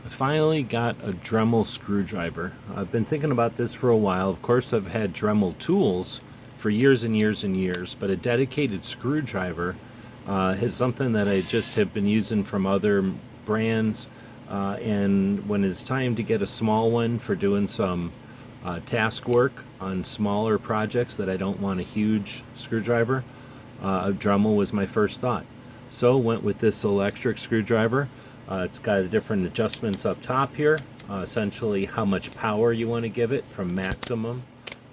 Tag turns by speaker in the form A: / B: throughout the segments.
A: I finally got a Dremel screwdriver. I've been thinking about this for a while. Of course, I've had Dremel tools for years and years and years, but a dedicated screwdriver is something that I just have been using from other brands. And when it's time to get a small one for doing some task work on smaller projects that I don't want a huge screwdriver, a Dremel was my first thought. So went with this electric screwdriver. It's got different adjustments up top here, essentially how much power you want to give it from maximum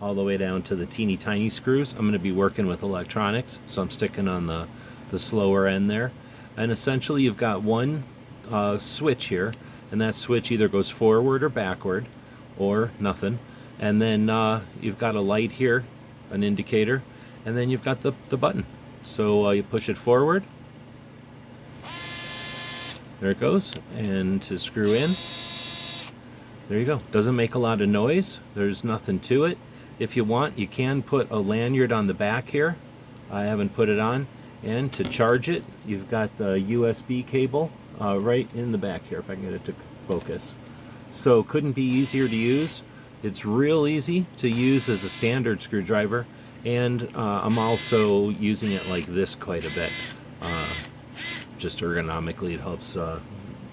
A: all the way down to the teeny tiny screws. I'm going to be working with electronics, so I'm sticking on the slower end there. And essentially you've got one switch here, and that switch either goes forward or backward or nothing. And then you've got a light here, an indicator, and then you've got the button. So you push it forward. There it goes, and to screw in, there you go. Doesn't make a lot of noise. There's nothing to it. If you want, you can put a lanyard on the back here. I haven't put it on. And to charge it, you've got the USB cable right in the back here, if I can get it to focus. So couldn't be easier to use. It's real easy to use as a standard screwdriver, and I'm also using it like this quite a bit. Just ergonomically, it helps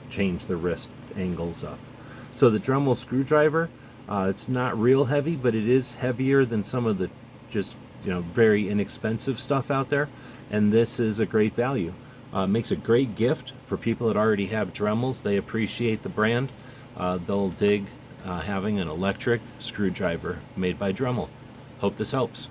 A: change the wrist angles up. So the Dremel screwdriver, it's not real heavy, but it is heavier than some of the just very inexpensive stuff out there, and this is a great value. Makes a great gift for people that already have Dremels. They appreciate the brand. They'll dig having an electric screwdriver made by Dremel. Hope this helps.